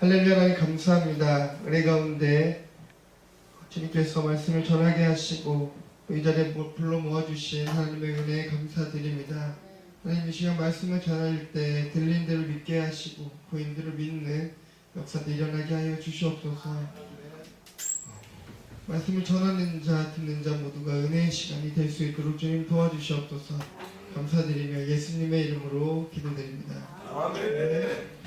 할렐루야. 하나님 감사합니다. 은혜 가운데 주님께서 말씀을 전하게 하시고 이 자리에 불러 모아주신 하나님의 은혜에 감사드립니다. 하나님 이 시간 말씀을 전할 때 들린 대로 믿게 하시고 보인 대로 믿는 역사도 일어나게 하여 주시옵소서. 말씀을 전하는 자 듣는 자 모두가 은혜의 시간이 될 수 있도록 주님 도와주시옵소서. 감사드리며 예수님의 이름으로 기도드립니다. 아멘.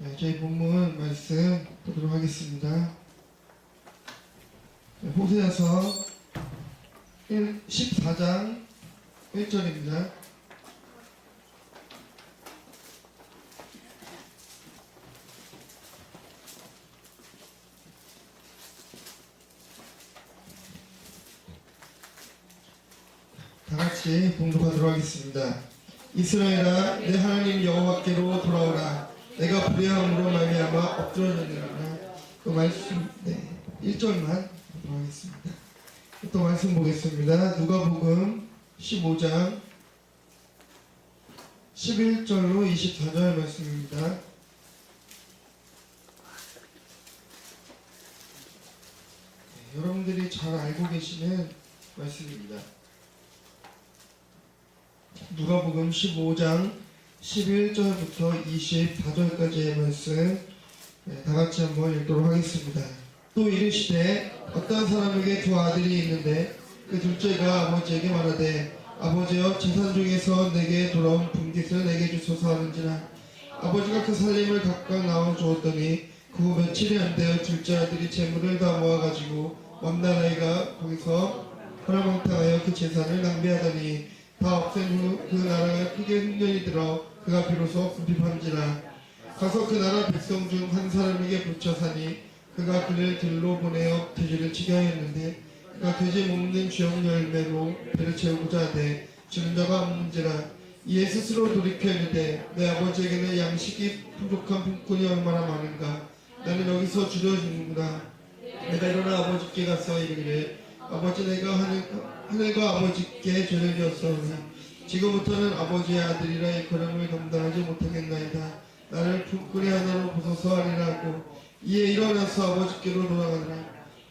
네, 저희 본문 말씀 보도록 하겠습니다. 호세아서 14장 1절입니다. 다같이 봉독하도록 하겠습니다. 이스라엘아, 내 하나님 여호와께로 돌아오라. 내가 불의함으로 말미암아 엎드러졌느니라. 그 말씀 1절만 보도록 하겠습니다. 또 말씀 보겠습니다. 누가복음 15장 11절로 24절 말씀입니다. 여러분들이 잘 알고 계시는 말씀입니다. 누가복음 15장 11절부터 24절까지의 말씀 다같이 한번 읽도록 하겠습니다. 또 이르시되 어떤 사람에게 두 아들이 있는데 그 둘째가 아버지에게 말하되 아버지여 재산 중에서 내게 돌아온 분깃을 내게 주소서 하는지라. 아버지가 그 살림을 각각 나눠 주었더니 그 후 며칠이 안 되어 둘째 아들이 재물을 다 모아가지고 먼 나라에가 거기서 허랑방탕하여 그 재산을 낭비하더니 다 없앤 후 그 나라가 크게 흉년이 들어 그가 비로소 궁핍한지라. 가서 그 나라 백성 중 한 사람에게 붙여 사니 그가 그를 들로 보내어 돼지를 치게 하였는데 그가 돼지 먹는 쥐역 열매로 배를 채우고자 하되 주는 자가 없는지라. 이에 스스로 돌이켜 이르되 내 아버지에게는 양식이 부족한 품꾼이 얼마나 많은가. 나는 여기서 줄여 죽는구나. 내가 일어나 아버지께 가서 이르기를 아버지, 내가 하늘과 아버지께 죄를 지었사오니 지금부터는 아버지의 아들이라 일컬음을 감당하지 못하겠나이다. 나를 품꾼의 하나로 보소서 하리라고. 이에 일어나서 아버지께로 돌아가니라.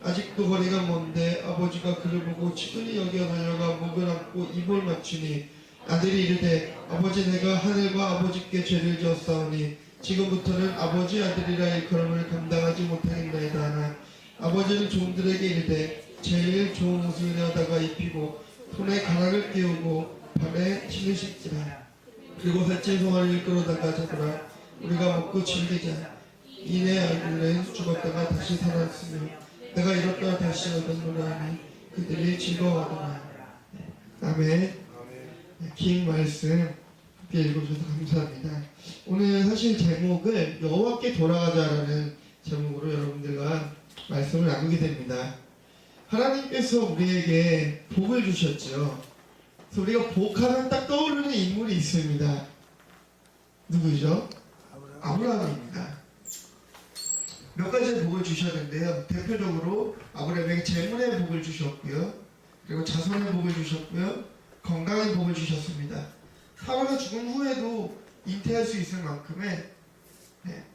아직도 거리가 먼데 아버지가 그를 보고 치근히 여겨 달려가 목을 안고 입을 맞추니 아들이 이르되 아버지, 내가 하늘과 아버지께 죄를 지었사오니 지금부터는 아버지의 아들이라 일컬음을 감당하지 못하겠나이다 하나 아버지는 종들에게 이르되 제일 좋은 옷을 내어다가 입히고 손에 가락을 끼우고 밤에 침을 씻지라. 그리고 살찐 송아리를 끌어다가 잡으라. 우리가 먹고 즐기자. 이내 아들은 죽었다가 다시 살았으며 내가 잃었다가 다시 얻었노라 하니 그들이 즐거워하더라. 아멘. 긴 말씀 함께 읽어주셔서 감사합니다. 오늘 사실 제목을 여호와께 돌아가자라는 제목으로 여러분들과 말씀을 나누게 됩니다. 하나님께서 우리에게 복을 주셨죠. 그래서 우리가 복하면 딱 떠오르는 인물이 있습니다. 누구죠? 아브라함입니다. 몇 가지의 복을 주셨는데요. 대표적으로 아브라함에게 재물의 복을 주셨고요. 그리고 자손의 복을 주셨고요. 건강의 복을 주셨습니다. 사라가 죽은 후에도 잉태할 수 있을 만큼의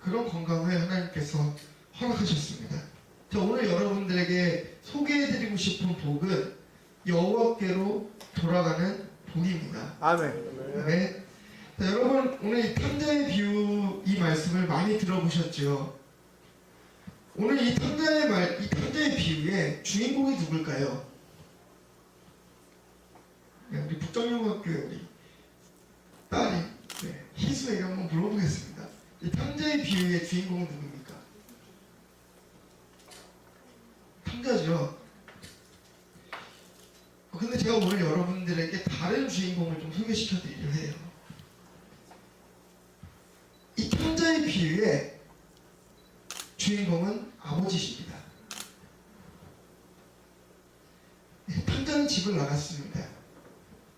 그런 건강을 하나님께서 허락하셨습니다. 자, 오늘 여러분들에게 소개해드리고 싶은 복은 여호와께로 돌아가는 복입니다. 아멘. 네. 자, 여러분 오늘 이 탕자의 비유 이 말씀을 많이 들어보셨죠? 오늘 이 탕자의 비유의 주인공이 누굴까요? 우리 북정용학교의 우리 딸이 희수에게 한번 물어보겠습니다. 이 탕자의 비유의 주인공은 누굽니까? 탕자죠. 근데 제가 오늘 여러분들에게 다른 주인공을 좀 소개시켜 드리려 해요. 이 탕자의 비유의 주인공은 아버지십니다. 탕자는 집을 나갔습니다.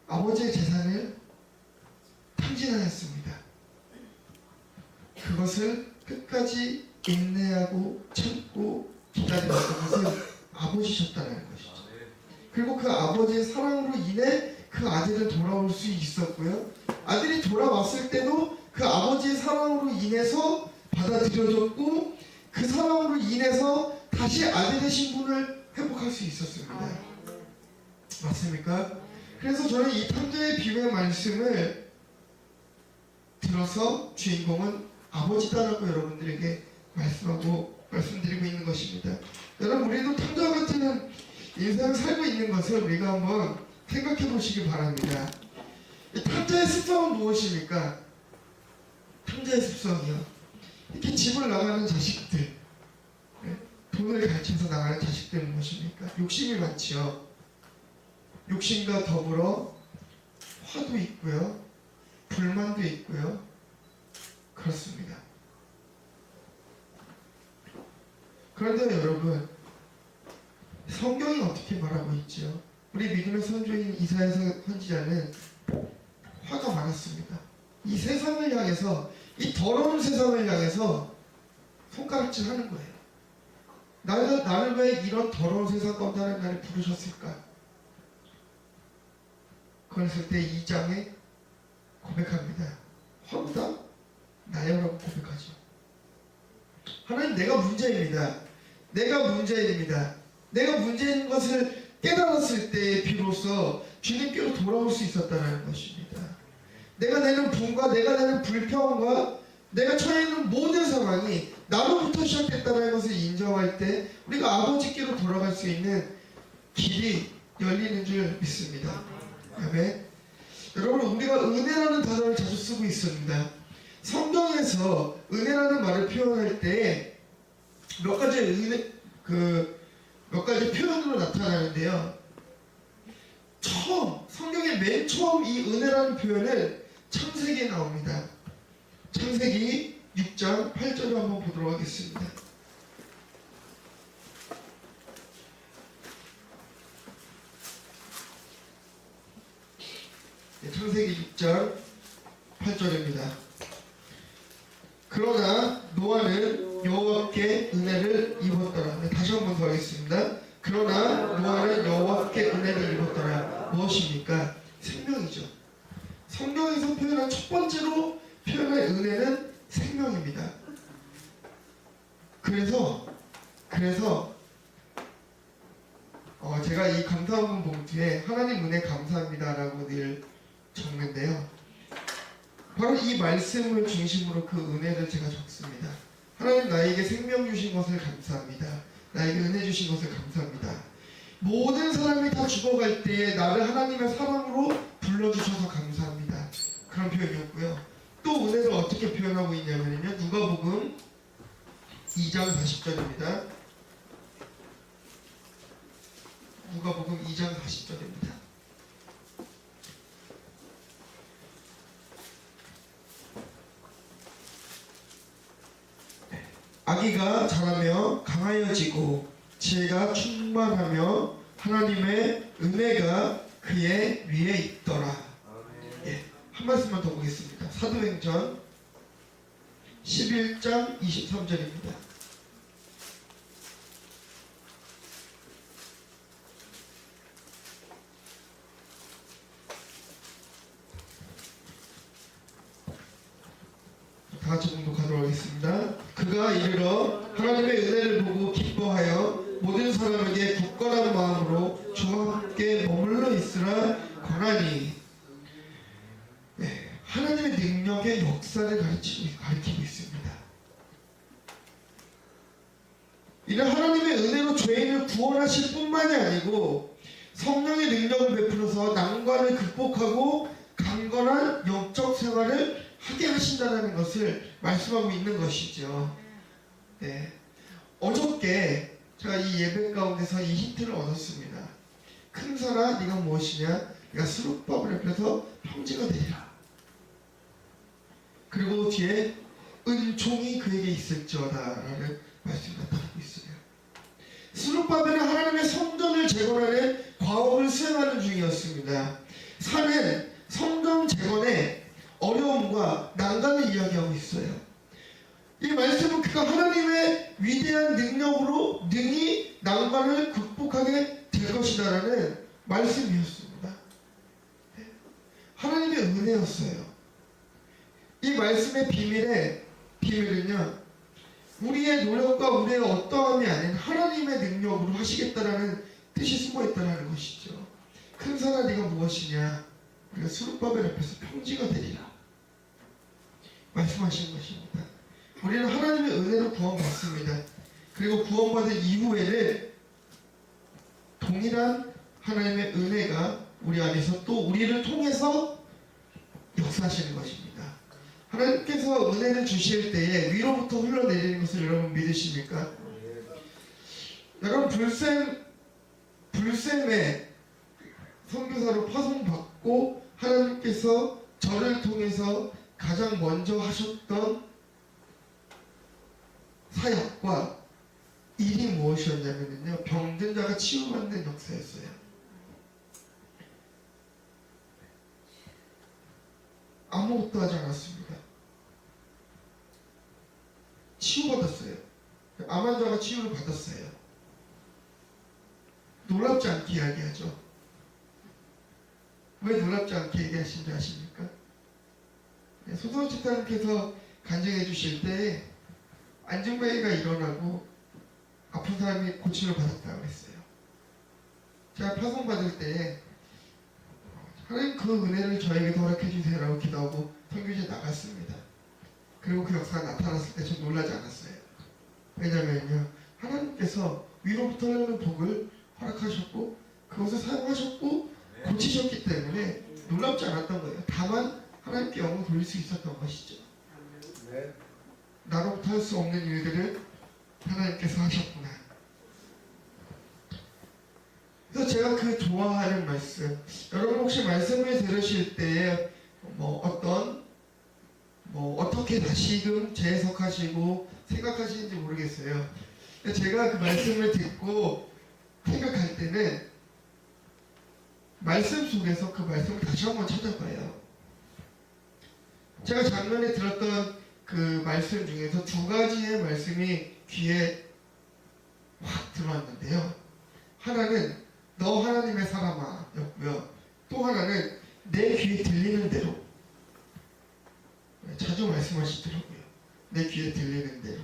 아버지의 재산을 탕진하였습니다. 그것을 끝까지 인내하고 참고 기다렸던 것은 아버지셨다는 것이죠. 그리고 그 아버지의 사랑으로 인해 그 그 아들은 돌아올 수 있었고요. 아들이 돌아왔을 때도 그 아버지의 사랑으로 인해서 받아들여졌고 그 사랑으로 인해서 다시 아들의 신분을 회복할 수 있었습니다. 맞습니까? 그래서 저는 이 탐자의 비유의 말씀을 들어서 주인공은 아버지다라고 여러분들에게 말씀드리고 있는 것입니다. 여러분, 우리도 탐자와 같은 인생을 살고 있는 것을 우리가 한번 생각해 보시기 바랍니다. 이 탐자의 습성은 무엇입니까? 탐자의 습성이요. 이렇게 집을 나가는 자식들, 돈을 갈취해서 나가는 자식들은 무엇입니까? 욕심이 많지요. 욕심과 더불어 화도 있고요, 불만도 있고요. 그렇습니다. 그런데 여러분, 성경이 어떻게 말하고 있죠? 우리 믿음의 선조인 이사야 선지자는 화가 많았습니다. 이 세상을 향해서, 이 더러운 세상을 향해서 손가락질 하는 거예요. 나를 왜 이런 더러운 세상 가운데 하나님 나를 부르셨을까? 그랬을 때 2장에 고백합니다. 화보다 나요라고 고백하죠. 하나님, 내가 문제입니다. 내가 문제입니다. 내가 문제인 것을 깨달았을 때 비로소 주님께로 돌아올 수 있었다는 것입니다. 내가 내는 분과 내가 내는 불평과 내가 처해 있는 모든 상황이 나로부터 시작됐다는 것을 인정할 때 우리가 아버지께로 돌아갈 수 있는 길이 열리는 줄 믿습니다. 아멘. 여러분, 우리가 은혜라는 단어를 자주 쓰고 있습니다. 성경에서 은혜라는 말을 표현할 때 몇 가지 몇 가지 표현으로 나타나는데요. 성경의 맨 처음 이 은혜라는 표현은 창세기에 나옵니다. 창세기 6장 8절을 한번 보도록 하겠습니다. 창세기 6장 8절입니다. 그러나 노아는 여호와께 은혜를 입었더라. 다시 한번 더 하겠습니다. 그러나 노아는 여호와께 은혜를 입었더라. 무엇입니까? 생명이죠. 성경에서 표현한 첫 번째로 표현한 은혜는 생명입니다. 그래서 제가 이 감사원 봉투에 하나님 은혜 감사합니다라고 늘 적는데요. 바로 이 말씀을 중심으로 그 은혜를 제가 적습니다. 하나님, 나에게 생명 주신 것을 감사합니다. 나에게 은혜 주신 것을 감사합니다. 모든 사람이 다 죽어갈 때에 나를 하나님의 사랑으로 불러주셔서 감사합니다. 그런 표현이었고요. 또 은혜를 어떻게 표현하고 있냐면요, 누가복음 2장 40절입니다. 누가복음 2장 40절입니다. 아기가 자라며 강하여지고 지혜가 충만하며 하나님의 은혜가 그의 위에 있더라. 한 말씀만 더 보겠습니다. 사도행전 11장 23절입니다. 다 같이 봉독하도록 하겠습니다. 그가 이르러 하나님의 은혜를 보고 기뻐하여 모든 사람에게 굳건한 마음으로 주와 함께 머물러 있으라 권하니. 하나님의 능력의 역사를 가리키고 있습니다. 이는 하나님의 은혜로 죄인을 구원하실 뿐만이 아니고 성령의 능력을 베풀어서 난관을 극복하고 강건한 영적 생활을 하게 하신다는 것을 말씀하고 있는 것이죠. 어저께 제가 이 예배 가운데서 이 힌트를 얻었습니다. 큰 사나 네가 무엇이냐? 네가 스룹밥을 옆에서 형제가 되리라. 그리고 뒤에 은총이 그에게 있을지어다 라는 말씀이 나타나고 있어요. 스룹바벨은 하나님의 성전을 재건하는 과업을 수행하는 중이었습니다. 산은 성전 재건의 어려움과 난관을 이야기하고 있어요. 이 말씀은 그가 하나님의 위대한 능력으로 능히 난관을 극복하게 될 것이다라는 말씀이었습니다. 하나님의 은혜였어요. 이 말씀의 비밀은요, 우리의 노력과 우리의 어떠함이 아닌 하나님의 능력으로 하시겠다라는 뜻이 숨어 있다는 것이죠. 큰 산아 네가 무엇이냐? 우리가 수룹바벨 앞에서 평지가 되리라 말씀하시는 것입니다. 우리는 하나님의 은혜로 구원받습니다. 그리고 구원받은 이후에는 동일한 하나님의 은혜가 우리 안에서 또 우리를 통해서 역사하시는 것입니다. 하나님께서 은혜를 주실 때에 위로부터 흘러내리는 것을 여러분 믿으십니까? 여러분 불샘의 선교사로 파송받고 하나님께서 저를 통해서 가장 먼저 하셨던 사역과 일이 무엇이었냐면요, 병든 자가 치유받는 역사였어요. 아무것도 하지 않았습니다. 치유받았어요. 암 환자가 치유를 받았어요. 놀랍지 않게 이야기하죠. 왜 놀랍지 않게 얘기하신지 아십니까? 소설 집사님께서 간증해 주실 때 안증뱅이가 일어나고 아픈 사람이 고침을 받았다고 했어요. 제가 파송받을 때 하나님 그 은혜를 저에게도 허락해 주세요라고 기도하고 선교지에 나갔습니다. 그리고 그 역사가 나타났을 때 전 놀라지 않았어요. 왜냐면요, 하나님께서 위로부터 흐르는 복을 허락하셨고 그것을 사용하셨고 고치셨기 때문에 놀랍지 않았던 거예요. 다만 하나님께 영을 돌릴 수 있었던 것이죠. 나로부터 할 수 없는 일들을 하나님께서 하셨구나. 그래서 제가 그 좋아하는 말씀, 여러분 혹시 말씀을 들으실 때에 어떻게 다시금 재해석하시고 생각하시는지 모르겠어요. 제가 그 말씀을 듣고 생각할 때는 말씀 속에서 그 말씀을 다시 한번 찾아봐요. 제가 작년에 들었던 그 말씀 중에서 두 가지의 말씀이 귀에 확 들어왔는데요. 하나는 너 하나님의 사람아 였고요. 또 하나는 내 귀에 들리는 대로. 자주 말씀하시더라고요. 내 귀에 들리는 대로.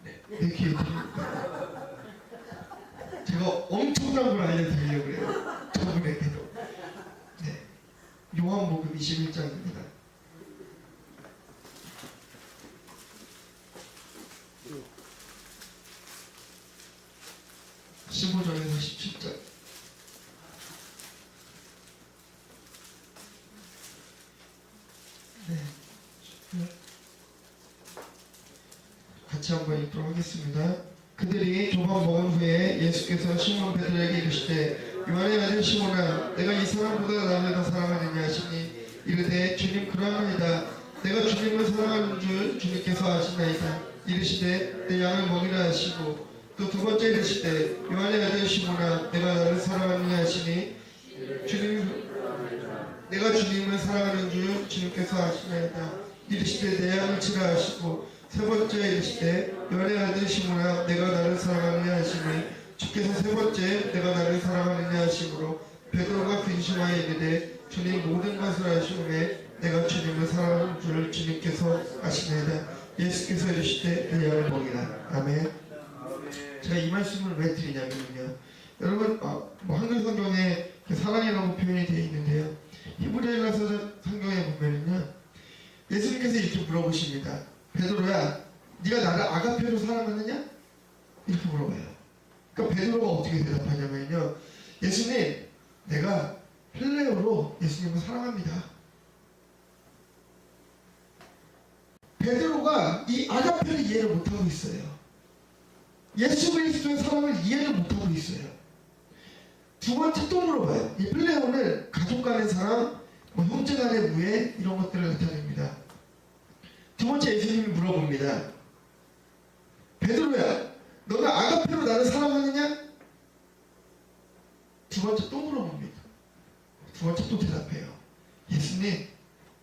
내 귀에 들리는 대로. 제가 엄청난 걸 알려드리려고 해요. 저분에게도. 네. 요한복음 21장입니다. 15절에서 17절. 네. 같이 한번 읽도록 하겠습니다. 그들이 조각 먹은 후에 예수께서 시몬 베드로에게 이르시되 요한의 아들 시몬아 내가 이 사람보다 나를 더 사랑하느냐 하시니 이르되 주님 그러하나이다. 내가 주님을 사랑하는 줄 주님께서 아시나이다. 이르시되 내 양을 먹이라 하시고 또 두 번째 이르시되 요한의 아들 시몬아 내가 나를 사랑하느냐 하시니 내가 주님을 사랑하는 줄 주님께서 아시나이다. 이르시되 내 양을 치라 하시고 세 번째 이르시되 요한의 아들 시몬아 내가 나를 사랑하느냐 하시니 주께서 세 번째 내가 나를 사랑하느냐 하시므로 베드로가 근심하여 이르되 주님 모든 것을 아시오매 내가 주님을 사랑하는 줄 주님께서 아시나이다. 예수께서 이르시되 내 양을 먹이라. 아멘. 제가 이 말씀을 왜 드리냐면요, 여러분 한글 성경에 사랑이라고 표현이 되어 있는데요, 히브리서 성경에 보면은요 예수님께서 이렇게 물어보십니다. 베드로야 네가 나를 아가페로 사랑하느냐? 이렇게 물어봐요. 그러니까 베드로가 어떻게 대답하냐면요, 예수님 내가 필레오로 예수님을 사랑합니다. 베드로가 이 아가페를 이해를 못하고 있어요. 예수 그리스도의 사랑을 이해를 못하고 있어요. 두 번째 또 물어봐요. 이 필레오는 가족 간의 사랑, 형제 간의 우애 이런 것들을 나타냅니다. 두 번째 예수님이 물어봅니다. 베드로야 너는 아가페로 나를 사랑하느냐? 두 번째 또 물어봅니다. 두 번째 또 대답해요. 예수님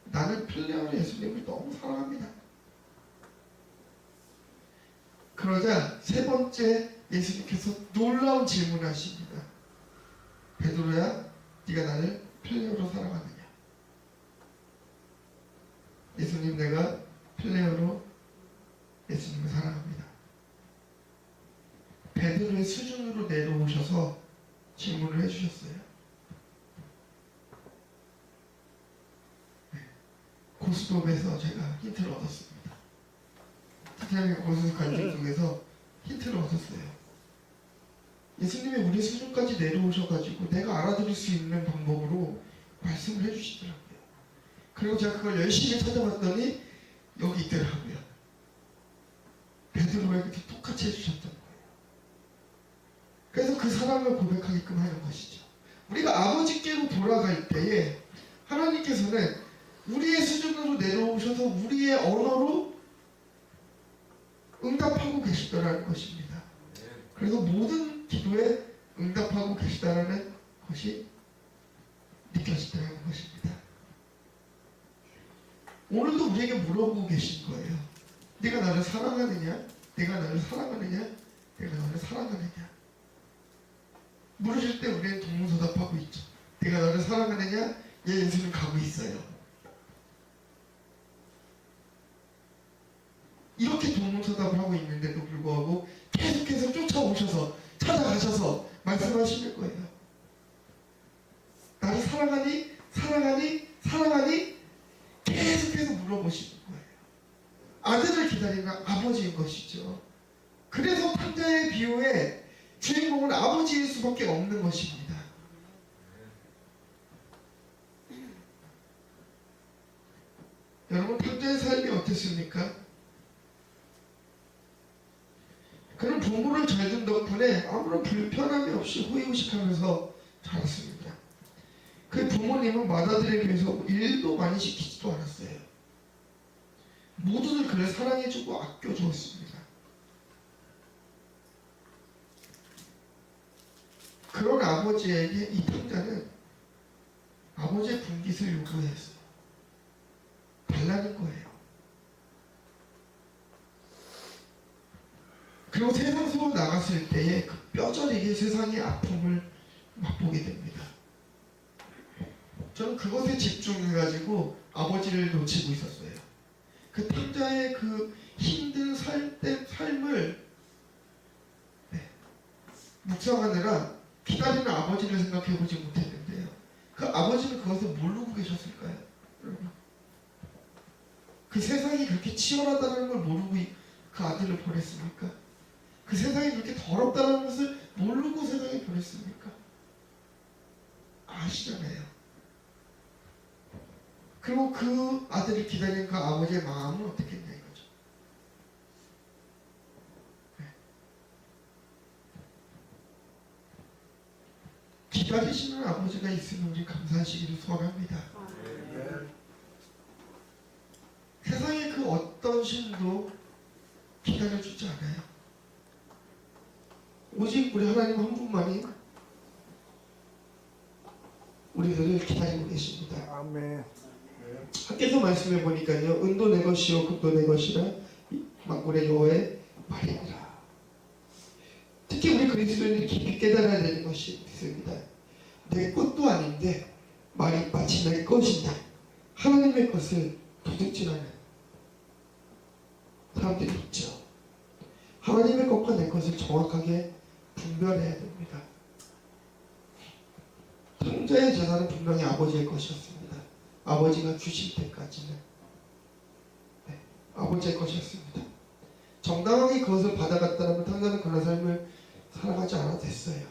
나는 필레오는 예수님을 너무 사랑합니다. 그러자 세 번째 예수님께서 놀라운 질문을 하십니다. 베드로야 네가 나를 필레오로 살아가느냐? 예수님, 내가 필레오로 예수님을 사랑합니다. 베드로의 수준으로 내려오셔서 질문을 해주셨어요. 고스톱에서 제가 힌트를 얻었습니다. 티타닉 고스톱 간증 중에서 힌트를 얻었어요. 예수님이 우리 수준까지 내려오셔가지고 내가 알아들을 수 있는 방법으로 말씀을 해주시더라고요. 그리고 제가 그걸 열심히 찾아봤더니 여기 있더라고요. 베드로에게 똑같이 해주셨던 거예요. 그래서 그 사랑을 고백하게끔 하는 것이죠. 우리가 아버지께로 돌아갈 때에 하나님께서는 우리의 수준으로 내려오셔서 우리의 언어로 응답하고 계시더라는 것입니다. 그래서 모든 기도에 응답하고 계시다라는 것이 느껴지더라는 것입니다. 오늘도 우리에게 물어보고 계신 거예요. 네가 나를 사랑하느냐? 내가 나를 사랑하느냐? 내가 나를 사랑하느냐? 물으실 때 우리는 동문서답하고 있죠. 내가 나를 사랑하느냐? 예수는 가고 있어요. 이렇게 동문서답을 하고 있는데도 불구하고 계속해서 쫓아오셔서 찾아가셔서 말씀하시는 거예요. 나를 사랑하니? 사랑하니? 사랑하니? 계속해서 물어보시는 거예요. 아들을 기다리는 아버지인 것이죠. 그래서 탕자의 비유의 주인공은 아버지일 수밖에 없는 것입니다. 여러분, 탕자의 삶이 어땠습니까? 그는 부모를 잘 둔 덕분에 아무런 불편함이 없이 호의호식하면서 자랐습니다. 그 부모님은 맏아들에 비해서 일도 많이 시키지도 않았어요. 모두들 그를 사랑해주고 아껴주었습니다. 그런 아버지에게 이 탕자는 아버지의 분깃을 요구했어요. 달라는 거예요. 그리고 세상 속으로 나갔을 때에 그 뼈저리게 세상의 아픔을 맛보게 됩니다. 저는 그것에 집중해가지고 아버지를 놓치고 있었어요. 그 탕자의 그 힘든 삶을 묵상하느라 기다리는 아버지를 생각해보지 못했는데요. 그 아버지는 그것을 모르고 계셨을까요? 그 세상이 그렇게 치열하다는 걸 모르고 그 아들을 보냈습니까? 그 세상이 그렇게 더럽다는 것을 모르고 세상에 보냈습니까? 아시잖아요. 그리고 그 아들을 기다리는 그 아버지의 마음은 어떻겠냐 이거죠. 기다리시는 아버지가 있으면 우리 감사하시기를 소원합니다. 세상의 그 어떤 신도 기다려주지 않아요. 오직 우리 하나님 한 분만이 우리들을 기다리고 계십니다. 아멘. 밖에서 말씀해 보니까요, 은도 내 것이요 금도 내 것이라 만군의 여호와의 말이니라. 특히 우리 그리스도인들이 깊이 깨달아야 되는 것이 있습니다. 내 것도 아닌데 말이 마치 내 것이다. 하나님의 것을 도둑질하는 사람들이 있죠. 하나님의 것과 내 것을 정확하게 분별해야 됩니다. 탕자의 재산은 분명히 아버지의 것이었습니다. 아버지가 주실 때까지는 아버지의 것이었습니다. 정당하게 그것을 받아갔다면 탕자는 그런 삶을 살아가지 않아도 됐어요.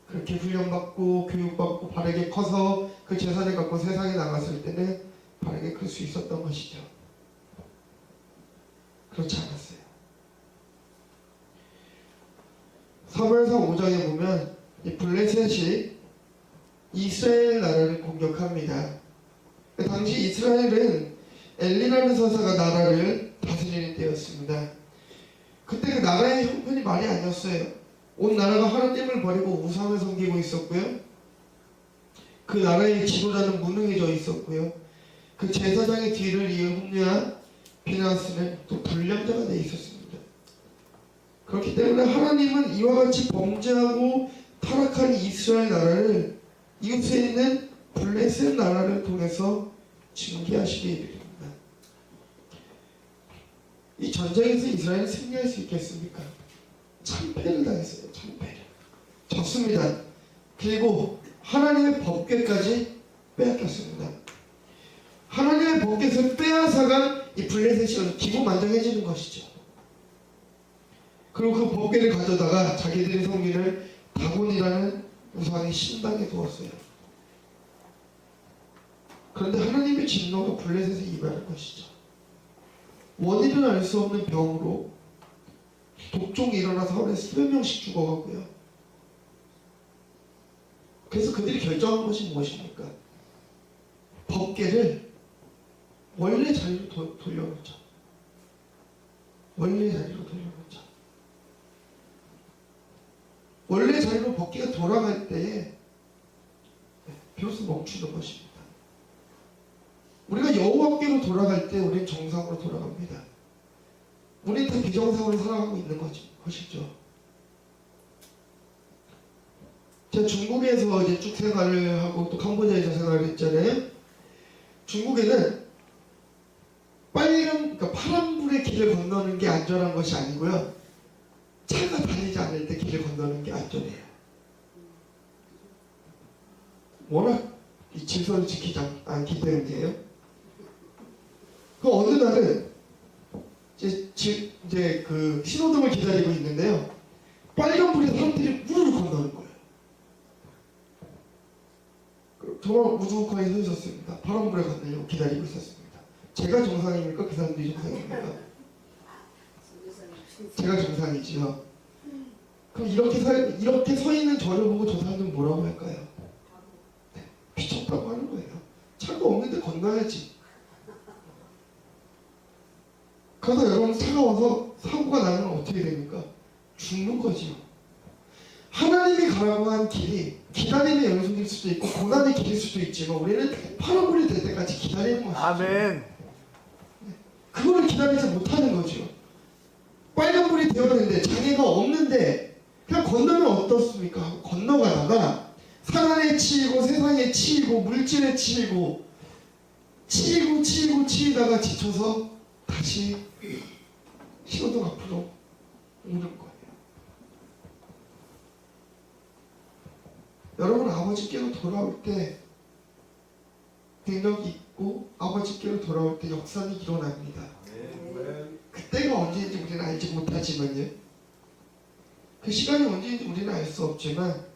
그렇게 훈련받고 교육받고 바르게 커서 그 재산을 갖고 세상에 나갔을 때는 바르게 클 수 있었던 것이죠. 그렇지 않았어요. 사무엘상 5장에 보면 이 블레셋이 이스라엘 나라를 공격합니다. 당시 이스라엘은 엘리라는 사사가 나라를 다스리는 때였습니다. 그때 그 나라의 형편이 말이 아니었어요. 온 나라가 하나님을 버리고 우상을 섬기고 있었고요. 그 나라의 지도자는 무능해져 있었고요. 그 제사장의 뒤를 이을 홈리와 비나스는 또 불량자가 돼 있었습니다. 그렇기 때문에 하나님은 이와 같이 범죄하고 타락한 이스라엘 나라를 이웃에 있는 블레셋 나라를 통해서 징계하시게 이르립니다. 이 전쟁에서 이스라엘은 승리할 수 있겠습니까? 참패를 당했어요. 참패를. 졌습니다. 그리고 하나님의 법궤까지 빼앗겼습니다. 하나님의 법궤를 빼앗아간 이 블레셋이 기고만장해지는 것이죠. 그리고 그 법궤를 가져다가 자기들의 성민을 다곤이라는 우상의 신당에 두었어요. 그런데 하나님의 진노가 블레셋에 임하는 것이죠. 원인을 알 수 없는 병으로 독종이 일어나서 하루에 수백 명씩 죽어가고요. 그래서 그들이 결정한 것이 무엇입니까? 법궤를 원래 자리로 돌려놓자. 원래 자리로 돌려놓자. 원래 자리로 법궤가 돌아갈 때에 비로소 멈추는 것입니다. 우리가 여호와께로 돌아갈 때 우리는 정상으로 돌아갑니다. 우리는 다 비정상으로 살아가고 있는 것이죠. 제가 중국에서 이제 쭉 생활을 하고 또 캄보디아에서 생활을 했잖아요. 중국에는 그러니까 파란불의 길을 건너는 게 안전한 것이 아니고요. 차가 다니지 않을 때 길을 건너는 게 안전해요. 워낙 이 질서를 지키지 않기 때문이에요. 그 어느 날은 이제 그 신호등을 기다리고 있는데요. 빨간불에 사람들이 우르르 건너는 거예요. 정말 우두커니 서 있었습니다. 파란불에 건너려고 기다리고 있었습니다. 제가 정상입니까? 그 사람들이 정상입니까? 제가 정상이지요. 그럼 이렇게 서 있는 저를 보고 저 사람들은 뭐라고 할까요? 네, 미쳤다고 하는 거예요. 차가 없는데 건너야지. 그러다 여러분 차가 와서 사고가 나면 어떻게 됩니까? 죽는 거지요. 하나님이 가라고 한 길이 기다림의 연속일 수도 있고 고난의 길일 수도 있지만 우리는 파란불이 될 때까지 기다리는 것이죠. 아멘. 그거를 기다리지 못하는 거죠. 빨간불이 되었는데 장애가 없는데 그냥 건너면 어떻습니까? 하고 건너가다가 사랑에 치이고 세상에 치이고 물질에 치이고 치이다가 지쳐서 다시 신호등 앞으로 오는 거예요. 여러분 아버지께로 돌아올 때 능력이 있고 아버지께로 돌아올 때 역사는 일어납니다. 그때가 언제인지 우리는 알지 못하지만요. 그 시간이 언제인지 우리는 알 수 없지만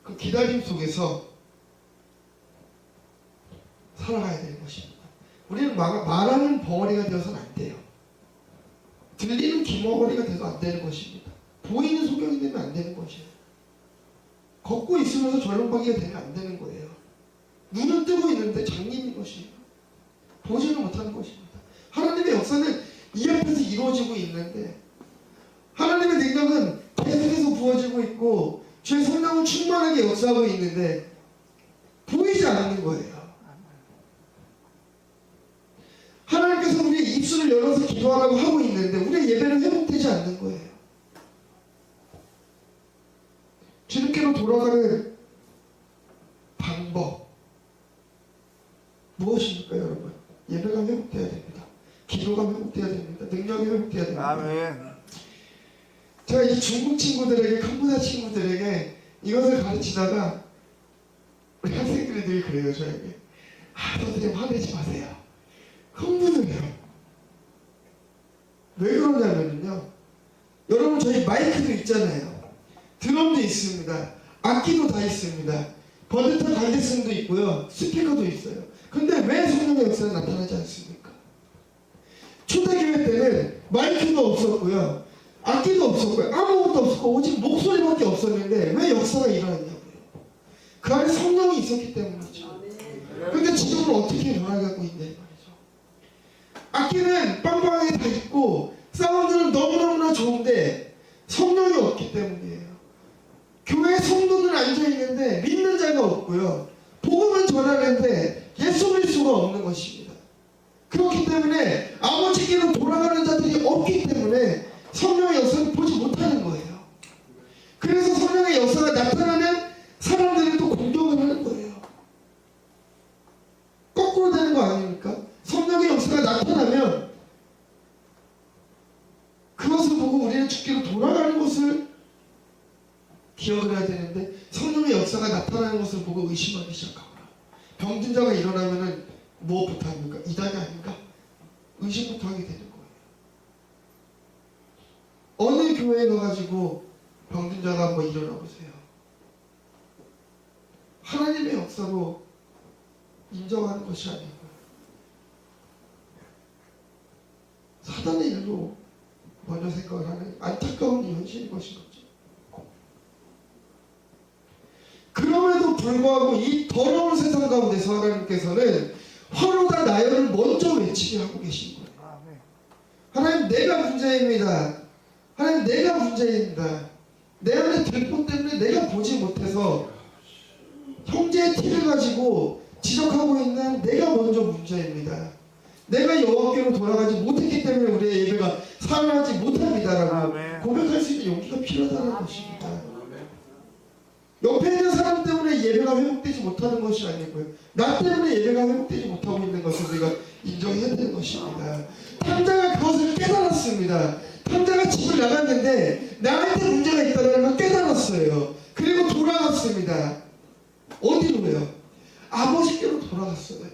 그 기다림 속에서 살아가야 되는 것입니다. 우리는 말하는 벙어리가 되어서는 안 돼요. 들리는 귀머거리가 돼서 안 되는 것입니다. 보이는 소경이 되면 안 되는 것이에요. 걷고 있으면서 절름박이가 되면 안 되는 거예요. 눈은 뜨고 있는데 장님인 것이에요. 보지는 못하는 것입니다. 하나님의 역사는 이 앞에서 이루어지고 있는데 하나님의 능력은 계속해서 부어지고 있고 주의 성령은 충만하게 역사하고 있는데 보이지 않는 거예요. 하나님께서 우리의 입술을 열어서 기도하라고 하고 있는데 우리의 예배는 회복되지 않는 거예요. 주님께로 돌아가는 방법 무엇입니까 여러분? 예배가 회복돼야 됩니다. 기도가 회복돼야 됩니다. 능력이 회복돼야 됩니다. 아멘. 제가 이 중국 친구들에게 캄보디아 친구들에게 이것을 가르치다가 우리 학생들이 늘 그래요. 저에게 선생님 화내지 마세요. 흥분을 해요. 왜 그러냐면요. 여러분 저희 마이크도 있잖아요. 드럼도 있습니다. 악기도 다 있습니다. 버드타 관제성도 있고요. 스피커도 있어요. 근데 왜 성령의 역사는 나타나지 않습니까? 초대교회 때는 마이크도 없었고요. 악기도 없었고요. 아무것도 없었고 오직 목소리밖에 없었는데 왜 역사가 일어났냐고요. 그 안에 성령이 있었기 때문이죠. 근데 지금은 어떻게 변화하고 있냐 말이죠. 악기는 빵빵하게 다 있고 사운드는 너무너무나 좋은데 성령이 없기 때문이에요. 교회에 성도는 앉아있는데 믿는 자가 없고요. 복음은 전하는데 예수 믿을 수가 없는 것입니다. 그렇기 때문에 아버지께로 돌아가는 자들이 없기 때문에 성령의 역사를 보지 못하는 거예요. 그래서 성령의 역사가 나타나는 사람들은 또 공격을 하는 거예요. 자가 나타나는 것을 보고 의심하기 시작하거나, 병든 자가 일어나면은 무엇부터 합니까? 이단이 아닌가? 의심부터 하게 되는 거예요. 어느 교회에 가가지고 병든 자가 한번 일어나 보세요. 하나님의 역사로 인정하는 것이 아니고 사단의 일로 먼저 생각을 하는 안타까운 현실인 것인 거죠. 그럼에도 불구하고 이 더러운 세상 가운데서 하나님께서는 화로다 나열을 먼저 외치게 하고 계신 거예요. 하나님, 내가 문제입니다. 하나님, 내가 문제입니다. 내 안에 들보 때문에 내가 보지 못해서 형제의 티를 가지고 지적하고 있는 내가 먼저 문제입니다. 내가 여호와께로 돌아가지 못했기 때문에 우리의 예배가 살아나지 못합니다라고 고백할 수 있는 용기가 필요하다는 것입니다. 옆에 있는 사람 때문에 예배가 회복되지 못하는 것이 아니고요, 나 때문에 예배가 회복되지 못하고 있는 것을 우리가 인정해야 되는 것입니다. 탐자가 그것을 깨달았습니다. 탐자가 집을 나갔는데 나한테 문제가 있다는 걸 깨달았어요. 그리고 돌아갔습니다. 어디로요? 아버지께로 돌아갔어요.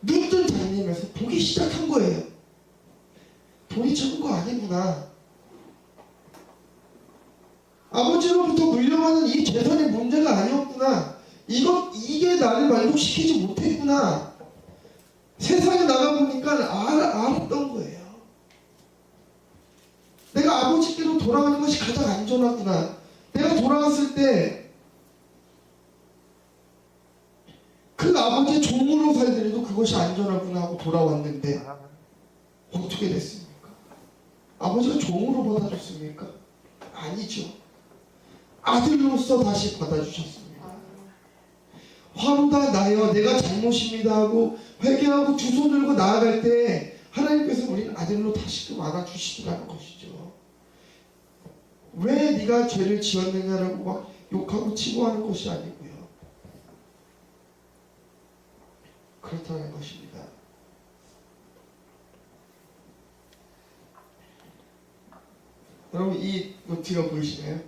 눈뜬 장님에서 보기 시작한 거예요. 돈이 적은 거 아니구나. 아버지로부터 물려받은 이 재산이 문제가 아니었구나. 이게 나를 만족시키지 못했구나. 세상에 나가보니까 알았던 거예요. 내가 아버지께로 돌아가는 것이 가장 안전하구나. 내가 돌아갔을 때 그 아버지의 종으로 살더라도 그것이 안전하구나 하고 돌아왔는데 어떻게 됐습니까? 아버지가 종으로 받아줬습니까? 아니죠. 아들로서 다시 받아주셨습니다. 화로다 나여 내가 잘못입니다 하고 회개하고 두 손 들고 나아갈 때 하나님께서 우리는 아들로 다시금 안아주시더라는 것이죠. 왜 네가 죄를 지었느냐라고 막 욕하고 치고하는 것이 아니고요, 그렇다는 것입니다. 여러분, 이 노트가 보이시나요?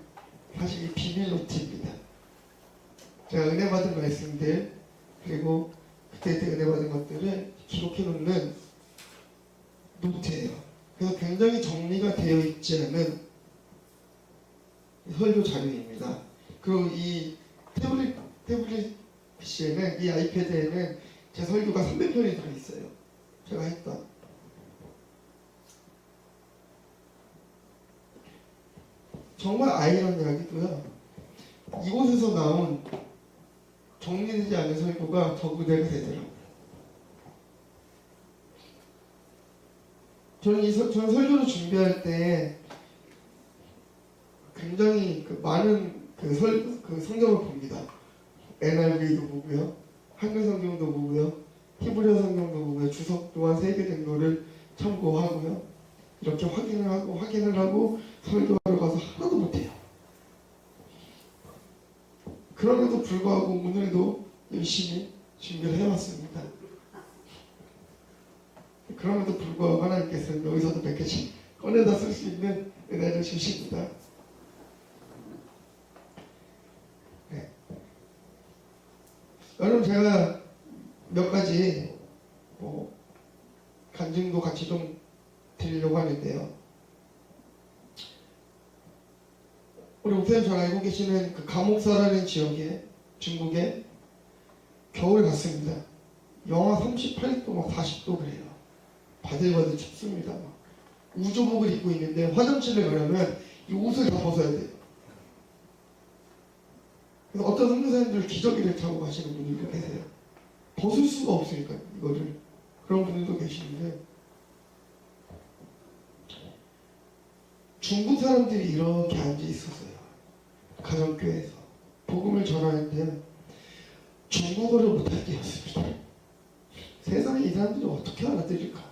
사실 이 비밀 노트입니다. 제가 은혜 받은 말씀들 그리고 그때 은혜 받은 것들을 기록해 놓는 노트예요. 그래서 굉장히 정리가 되어 있지 않은 설교 자료입니다. 그리고 이 태블릿 PC에는, 이 아이패드에는 제 설교가 300편이 들어있어요. 제가 했던. 정말 아이러니하게도요, 이곳에서 나온 정리되지 않은 설교가 더 무대가 되더라고요. 저는 설교를 준비할 때 굉장히 많은 성경을 봅니다. NIV도 보고요, 한글 성경도 보고요, 히브리어 성경도 보고요, 주석 또한 세계된 거를 참고하고요, 이렇게 확인을 하고 설교하러 가서 하나도 못해요. 그럼에도 불구하고 오늘도 열심히 준비를 해왔습니다. 그럼에도 불구하고 하나님께서는 여기서도 몇 개씩 꺼내다 쓸 수 있는 은혜를 주십니다. 네. 여러분, 제가 몇 가지 간증도 같이 좀 드리려고 하는데요. 우리 목사님 잘 알고 계시는 그 감옥사라는 지역에, 중국에 겨울 갔습니다. 영하 38도 막 40도 그래요. 바들바들 춥습니다. 막 우주복을 입고 있는데 화장실에 가려면 이 옷을 다 벗어야 돼요. 그래서 어떤 선교사님들 기저귀를 타고 가시는 분들도 계세요. 벗을 수가 없으니까 이거를. 그런 분들도 계시는데, 중국 사람들이 이렇게 앉아 있었어요. 가정교회에서 복음을 전하는데 중국어를 못할 때였습니다. 세상에 이 사람들이 어떻게 알아들을까?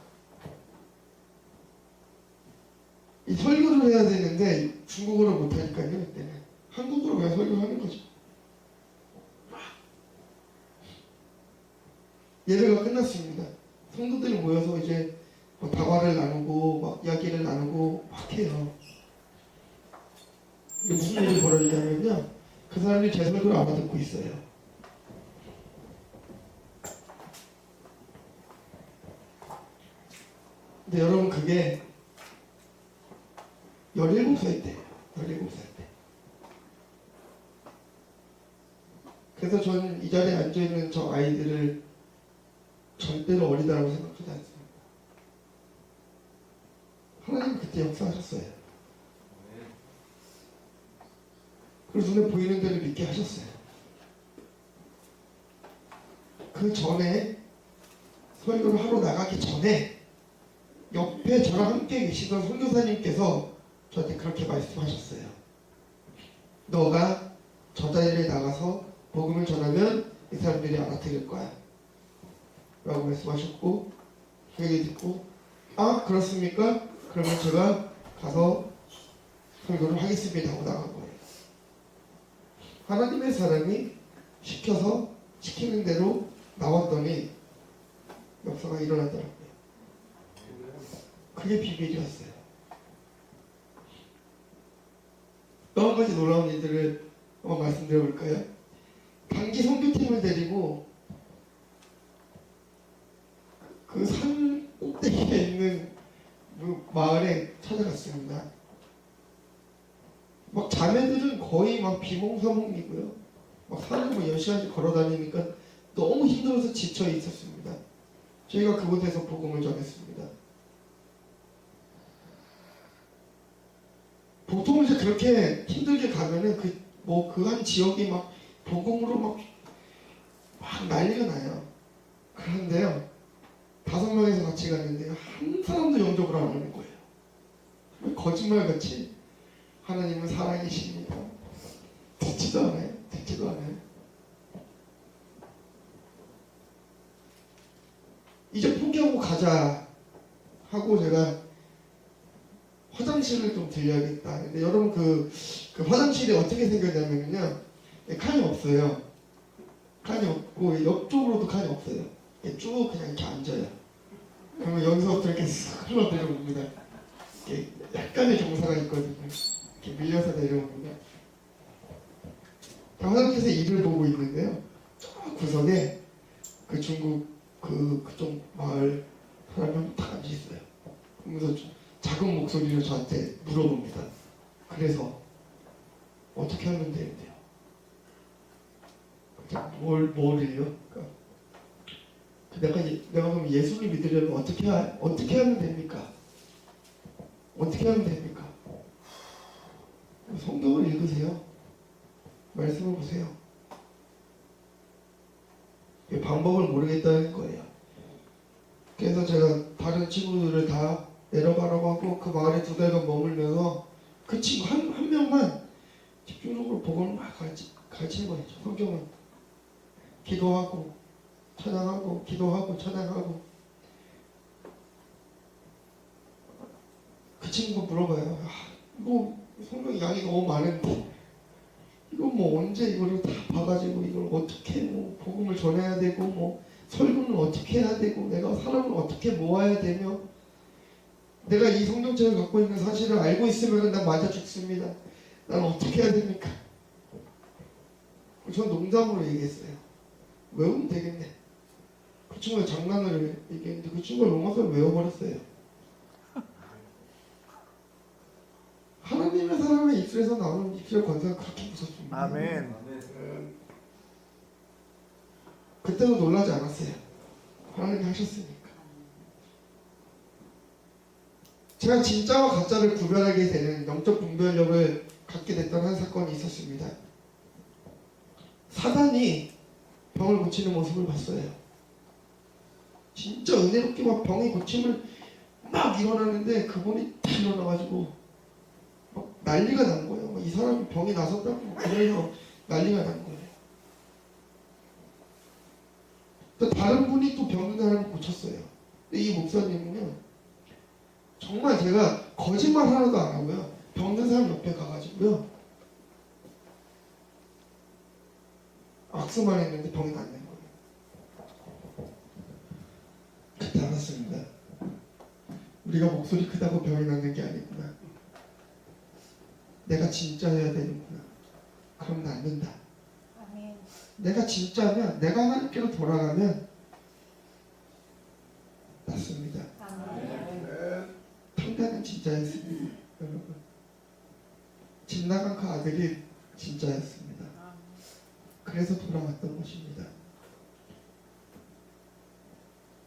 이 설교를 해야 되는데 중국어를 못하니까요. 그때는 한국어로 그냥 설교하는 거죠. 예배가 끝났습니다. 성도들이 모여서 이제 다과를 나누고 막 이야기를 나누고 막 해요. 이게 무슨 일이 벌어지냐면요, 그 사람이 제 설교를 알아듣고 있어요. 근데 여러분, 그게 17살 때예요. 17살 때. 그래서 저는 이 자리에 앉아있는 저 아이들을 절대로 어리다라고 생각하지 않습니다. 하나님 그때 역사하셨어요. 그래서 눈에 보이는 대로 믿게 하셨어요. 그 전에, 설교를 하러 나가기 전에 옆에 저랑 함께 계시던 선교사님께서 저한테 그렇게 말씀하셨어요. 너가 저 자리에 나가서 복음을 전하면 이 사람들이 알아들을 거야 라고 말씀하셨고, 그 얘기 듣고, 아 그렇습니까? 그러면 제가 가서 설교를 하겠습니다 하고 나간 거예요. 하나님의 사람이 시켜서 시키는 대로 나왔더니 역사가 일어나더라고요. 그게 비밀이었어요. 또 한 가지 놀라운 일들을 한번 말씀드려 볼까요? 단기 선교팀을 데리고 그 산 꼭대기에 있는 그 마을에 찾아갔습니다. 막 자매들은 거의 막 비몽사몽이고요. 막 산을 뭐 10시간씩 걸어 다니니까 너무 힘들어서 지쳐 있었습니다. 저희가 그곳에서 복음을 전했습니다. 보통 이제 그렇게 힘들게 가면은 그 한 지역이 막 복음으로 막 난리가 나요. 그런데요, 5명에서 같이 갔는데요, 한 사람도 영접을 안 하는 거예요. 거짓말같이 하나님은 살아계십니다. 듣지도 않아요. 듣지도 않아요. 이제 포기하고 가자 하고 제가 화장실을 좀 들려야겠다. 근데 여러분 그 화장실이 어떻게 생겼냐면요, 칸이 없어요. 칸이 없고 옆쪽으로도 칸이 없어요. 쭉 그냥 이렇게 앉아요. 그러면 여기서부터 이렇게 쓱 흘러 내려옵니다. 이렇게 약간의 경사가 있거든요. 이렇게 밀려서 내려옵니다. 화장실에서 일을 보고 있는데요, 저 구석에 그 중국 그쪽 마을 사람이 딱 앉아 있어요. 그러면서 작은 목소리로 저한테 물어봅니다. 그래서 어떻게 하면 되는데요? 뭘요? 그러니까 내가 그럼 예수를 믿으려면 어떻게 하면 됩니까? 어떻게 하면 됩니까? 성경을 읽으세요. 말씀을 보세요. 방법을 모르겠다는 거예요. 그래서 제가 다른 친구들을 다 내려가라고 하고 그 마을에 2달간 머물면서 그 친구 한 명만 집중적으로 복음을 막 가르치는 거예요. 성경을 기도하고 찬양하고 기도하고 찬양하고. 그 친구가 물어봐요. 뭐 성경 양이 너무 많은데 이거 뭐 언제 이거를 다 봐가지고 이걸 어떻게 뭐 복음을 전해야 되고 뭐 설교는 어떻게 해야 되고 내가 사람을 어떻게 모아야 되며 내가 이 성경책을 갖고 있는 사실을 알고 있으면 난 맞아 죽습니다. 난 어떻게 해야 됩니까? 전 농담으로 얘기했어요. 외우면 되겠네. 그 친구가 장난을 얘기했는데 그 친구가 로마서를 외워버렸어요. 하나님의 사람의 입술에서 나오는 입술의 권세가 그렇게 무섭습니다. 아멘. 그때도 놀라지 않았어요. 하나님이 하셨으니까. 제가 진짜와 가짜를 구별하게 되는 영적 분별력을 갖게 됐던 한 사건이 있었습니다. 사단이 병을 고치는 모습을 봤어요. 진짜 은혜롭게 막 병이 고침을 막 일어나는데 그분이 딱 일어나가지고 막 난리가 난 거예요. 이 사람이 병이 나섰다고 그래서 난리가 난 거예요. 또 다른 분이 또 병든 사람을 고쳤어요. 근데 이 목사님은요, 정말 제가 거짓말 하나도 안 하고요, 병든 사람 옆에 가가지고요 악수만 했는데 병이 낫는 거예요. 그때 알았습니다. 우리가 목소리 크다고 병이 낫는 게 아니구나. 내가 진짜여야 되는구나. 그럼 낫는다. 아멘. 내가 진짜면, 내가 하나님께로 돌아가면 낫습니다. 아멘. 평대는 진짜였습니다. 여러분, 집 나간 그 아들이 진짜였습니다. 그래서 돌아왔던 것입니다.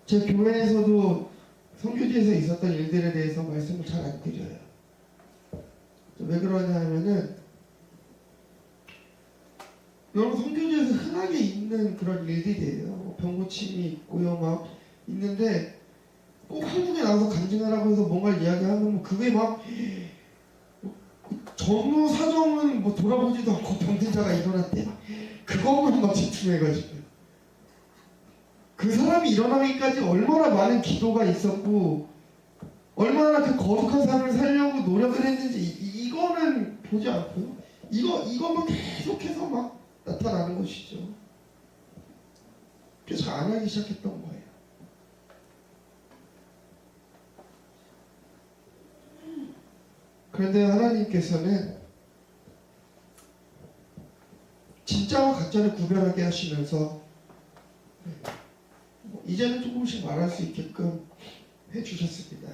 제 교회에서도 선교지에서 있었던 일들에 대해서 말씀을 잘 안 드려요. 왜 그러냐 하면은, 여러분, 선교지에서 흔하게 있는 그런 일들이에요. 뭐 병고침이 있고요, 막 있는데 꼭 한국에 나와서 간증하라고 해서 뭔가를 이야기하면 뭐 그게 막 전후 사정은 뭐 돌아보지도 않고 병든 자가 일어났대. 그것만 막 집중해가지고 그 사람이 일어나기까지 얼마나 많은 기도가 있었고 얼마나 그 거룩한 삶을 살려고 노력을 했는지 이거는 보지 않고요. 이거만 계속해서 막 나타나는 것이죠. 그래서 안 하기 시작했던 거예요. 그런데 하나님께서는 진짜와 가짜를 구별하게 하시면서 이제는 조금씩 말할 수 있게끔 해주셨습니다.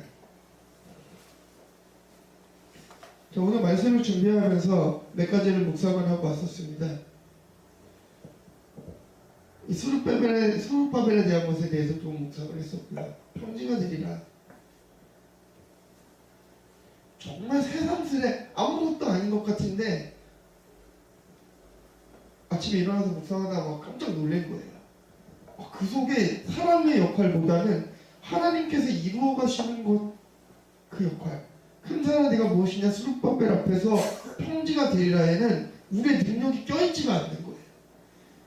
자, 오늘 말씀을 준비하면서 몇 가지를 묵상을 하고 왔었습니다. 이 스룹바벨에 대한 것에 대해서 좀 묵상을 했었고요. 평지가 되리라. 정말 새삼스레 아무것도 아닌 것 같은데 아침에 일어나서 묵상하다가 막 깜짝 놀란 거예요. 그 속에 사람의 역할보다는 하나님께서 이루어 가시는 것, 그 역할. 큰 사람 내가 무엇이냐, 스룹바벨 앞에서 평지가 되리라에는 우리의 능력이 껴있지가 않는 거예요.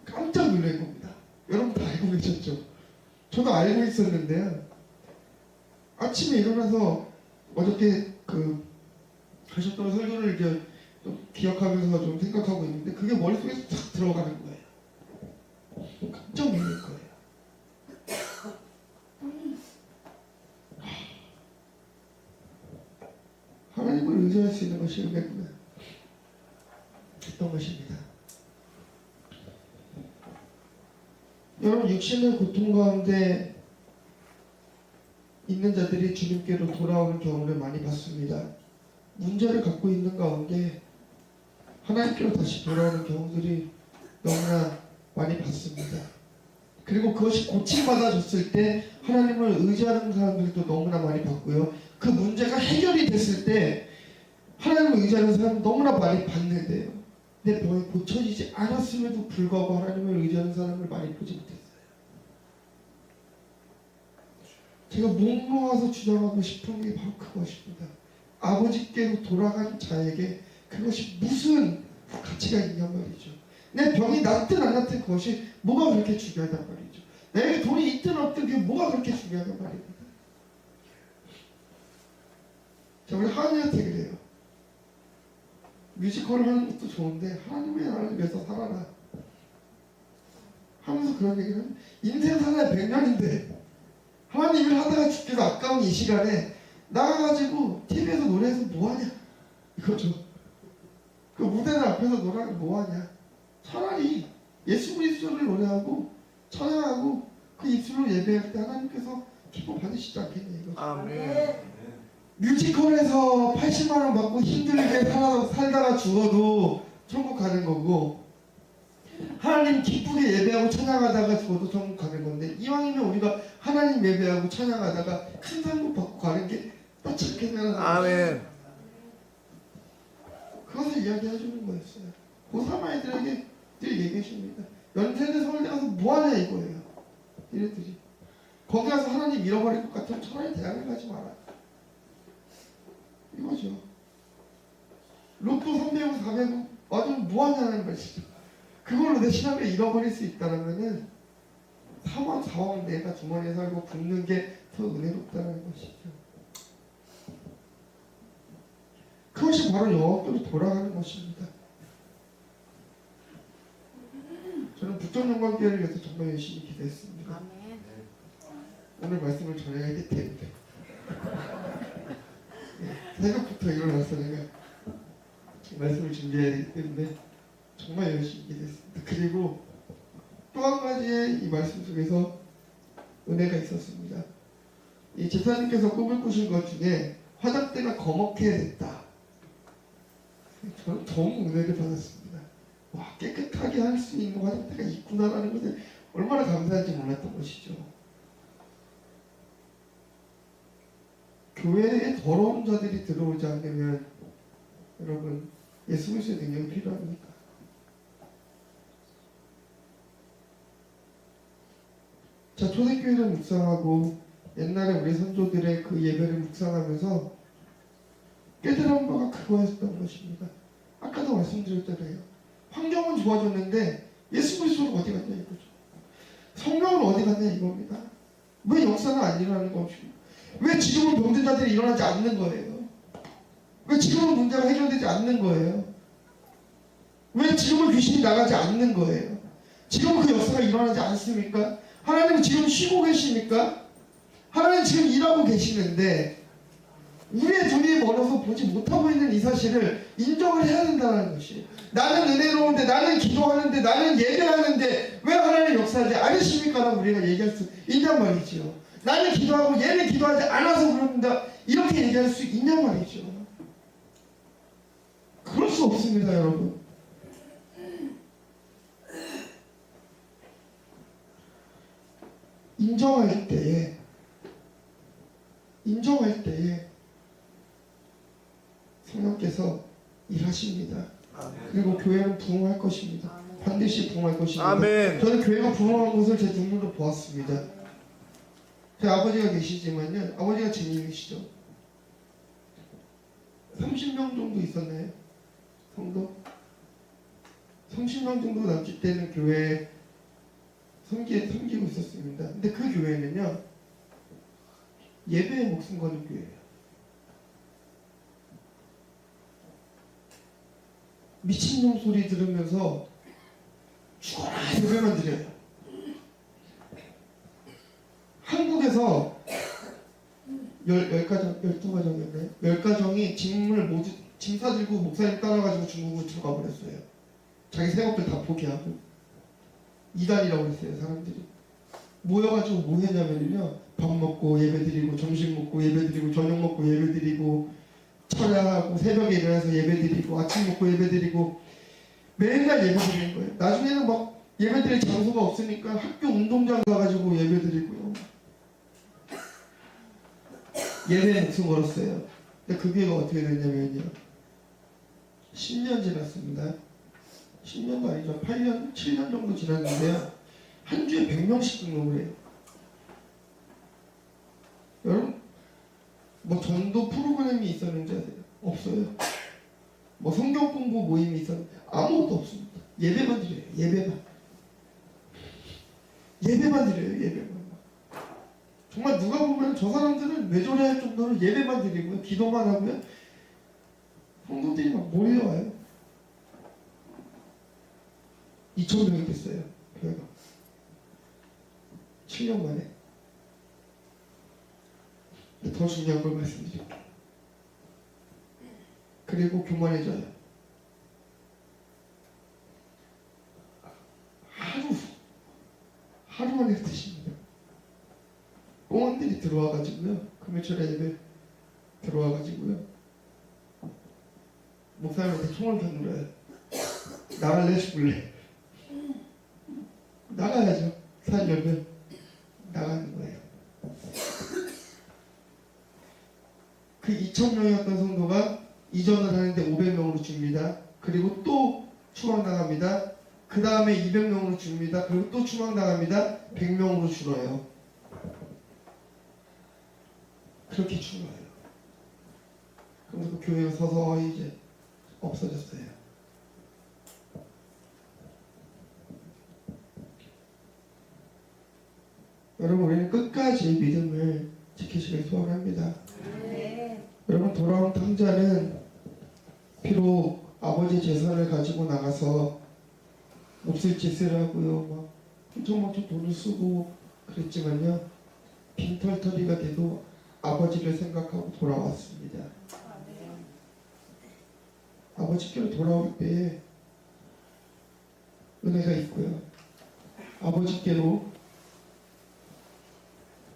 깜짝 놀란 겁니다. 여러분 다 알고 계셨죠? 저도 알고 있었는데요. 아침에 일어나서 어저께 하셨던 설교를 이렇게 좀 기억하면서 좀 생각하고 있는데 그게 머릿속에 탁 들어가는 거예요. 깜짝 놀랄 거예요. 하나님을 의지할 수 있는 것이 은혜구나 했던 것입니다. 여러분, 육신의 고통 가운데 있는 자들이 주님께로 돌아오는 경우를 많이 봤습니다. 문제를 갖고 있는 가운데 하나님께로 다시 돌아오는 경우들이 너무나 많이 봤습니다. 그리고 그것이 고침받아졌을 때 하나님을 의지하는 사람들도 너무나 많이 봤고요. 그 문제가 해결이 됐을 때 하나님을 의지하는 사람은 너무나 많이 봤는데요. 내 병이 고쳐지지 않았음에도 불구하고 하나님을 의지하는 사람을 많이 보지 못했어요. 제가 목 놓아서 주장하고 싶은 게 바로 그것입니다. 아버지께로 돌아간 자에게 그것이 무슨 가치가 있냔 말이죠. 내 병이 낫든 안 낫든 그것이 뭐가 그렇게 중요하단 말이죠. 내게 돈이 있든 없든 그게 뭐가 그렇게 중요하단 말입니다. 자, 우리 하은이한테 그래요. 뮤지컬을 하는 것도 좋은데 하나님의 나라를 위해서 살아라 하면서 그런 얘기를 하면 인생 살아야 100년인데 하나님 일 하다가 죽기도 아까운 이 시간에 나가가지고 TV에서 노래해서 뭐하냐 이거죠. 그 무대들 앞에서 노래하면 뭐하냐. 차라리 예수 그리스도를 노래하고 찬양하고 그 입술로 예배할 때 하나님께서 기뻐 받으시지 않겠냐 이거죠. 아멘. 뮤지컬에서 80만 원 받고 힘들게 살다가 죽어도 천국 가는 거고 하나님 기쁘게 예배하고 찬양하다가 죽어도 천국 가는 건데 이왕이면 우리가 하나님 예배하고 찬양하다가 큰 상급 받고 가는 게 낫지 않겠냐는 아멘. 그것을 이야기해 주는 거였어요. 고3 아이들에게 늘 얘기해 줍니다. 연세대 서울대 가서 뭐하냐 이거예요. 얘네들이 거기 가서 하나님 잃어버릴 것 같으면 차라리 대학을 가지 마라 이거죠. 로또 300억 400억 맞으면 뭐하냐는 것이죠. 그걸로 내 신앙을 잃어버릴 수 있다면은 3억 4억 내가 주머니에 살고 붓는 게 더 은혜롭다는 것이죠. 그것이 바로 여호와께로 돌아가는 것입니다. 저는 부천영광교회를 위해서 정말 열심히 기도했습니다. 아멘. 오늘 말씀을 전해야 하기 때문에 새벽부터 일어나서 내가 말씀을 준비해야 되기 때문에 정말 열심히 기도했습니다. 그리고 또 한 가지의 이 말씀 속에서 은혜가 있었습니다. 이 집사님께서 꿈을 꾸신 것 중에 화장대가 거먹게 됐다. 저는 너무 은혜를 받았습니다. 와, 깨끗하게 할 수 있는 화장대가 있구나라는 것을 얼마나 감사한지 몰랐던 것이죠. 교회에 더러운 자들이 들어오지 않으면 여러분 예수 그리스도의 능력이 필요합니까? 자, 초대교회를 묵상하고 옛날에 우리 선조들의 그 예배를 묵상하면서 깨달은 바가 그거였던 것입니다. 아까도 말씀드렸잖아요. 환경은 좋아졌는데 예수 그리스도는 어디 갔냐 이거죠. 성령은 어디 갔냐 이겁니다. 왜 역사는 안 일어나는 것입니까? 왜 지금은 병든 자들이 일어나지 않는 거예요? 왜 지금은 문제가 해결되지 않는 거예요? 왜 지금은 귀신이 나가지 않는 거예요? 지금은 그 역사가 일어나지 않습니까? 하나님은 지금 쉬고 계십니까? 하나님 지금 일하고 계시는데 우리의 눈이 멀어서 보지 못하고 있는 이 사실을 인정을 해야 된다는 것이에요. 나는 은혜로운데, 나는 기도하는데, 나는 예배하는데 왜 하나님 역사하지 않으십니까? 라고 우리가 얘기할 수 있냔 말이죠. 나는 기도하고 얘는 기도하지 않아서 그런다 이렇게 얘기할 수 있냔 말이죠. 그럴 수 없습니다, 여러분. 인정할 때에 성령께서 일하십니다. 그리고 교회는 부흥할 것입니다. 반드시 부흥할 것입니다. 아멘. 저는 교회가 부흥한 것을 제 눈으로 보았습니다. 제 아버지가 계시지만요, 아버지가 재님이시죠. 30명 정도 있었나요? 성도? 30명 정도 남짓 되는 교회에 섬기고 있었습니다. 근데 그 교회는요, 예배에 목숨 거는 교회예요. 미친놈 소리 들으면서 죽어라 예배만 드려요. 한국에서 12가정이었나요? 10가정이 짐 싸들고 목사님 따라가지고 중국으로 들어가 버렸어요. 자기 생업들 다 포기하고. 이단이라고 했어요. 사람들이 모여가지고 뭐 했냐면요, 밥 먹고 예배드리고, 점심 먹고 예배드리고, 저녁 먹고 예배드리고, 철야하고, 새벽에 일어나서 예배드리고, 아침 먹고 예배드리고, 맨날 예배드리는 거예요. 나중에는 막 예배드릴 장소가 없으니까 학교 운동장 가가지고 예배드리고요. 예배에 목숨 걸었어요. 근데 그 교회가 어떻게 됐냐면요, 10년 지났습니다. 10년도 아니죠. 8년, 7년 정도 지났는데요, 한 주에 100명씩 등록을 해요. 여러분, 뭐 전도 프로그램이 있었는지 아세요? 없어요. 뭐 성경 공부 모임이 있었는지 아무것도 없습니다. 예배만 드려요. 예배만 드려요. 예배만. 정말 누가 보면 저 사람들은 왜 저래 할 정도로 예배만 드리고요, 기도만 하고요, 성도들이 막 몰려와요. 2,000명이 됐어요, 교회가. 7년 만에. 근데 더 중요한 걸 말씀드릴게요. 그리고 교만해져요. 하루 만에 드십니다. 꽁원들이 들어와가지고요, 금요일에 예배 들어와가지고요, 목사님한테 총을 겨누려요. 나갈래 죽을래? 나가야죠. 살려면 나가는 거예요. 그 2,000명이었던 성도가 이전을 하는데 500명으로 줍니다. 그리고 또 추방당합니다. 그 다음에 200명으로 줍니다. 그리고 또 추방당합니다. 100명으로 줄어요. 그렇게 줄어요. 그러면서 그 교회가 서서히 이제 없어졌어요. 여러분, 우리는 끝까지 믿음을 지키시길 소원합니다. 네. 여러분, 돌아온 탕자는 비록 아버지 재산을 가지고 나가서 몹쓸 짓을 하고요, 막 훔쳐먹쳐 돈을 쓰고 그랬지만요, 빈털터리가 돼도 아버지를 생각하고 돌아왔습니다. 아버지께로 돌아올 때에 은혜가 있고요. 아버지께로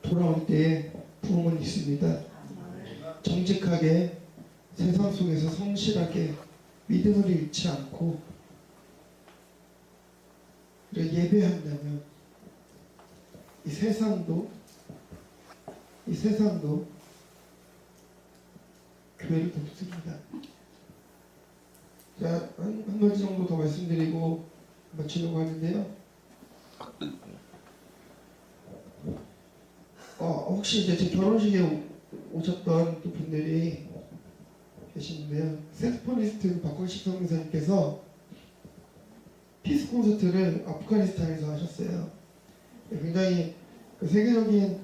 돌아올 때에 부흥은 있습니다. 정직하게 세상 속에서 성실하게 믿음을 잃지 않고 우리가 예배한다면 이 세상도 교회를 돕습니다. 자, 한 가지 정도 더 말씀드리고 마치려고 하는데요. 혹시 이제 제 결혼식에 오셨던 또 분들이 계시는데요. 색소포니스트 박광식 선교사님께서 피스 콘서트를 아프가니스탄에서 하셨어요. 굉장히 그 세계적인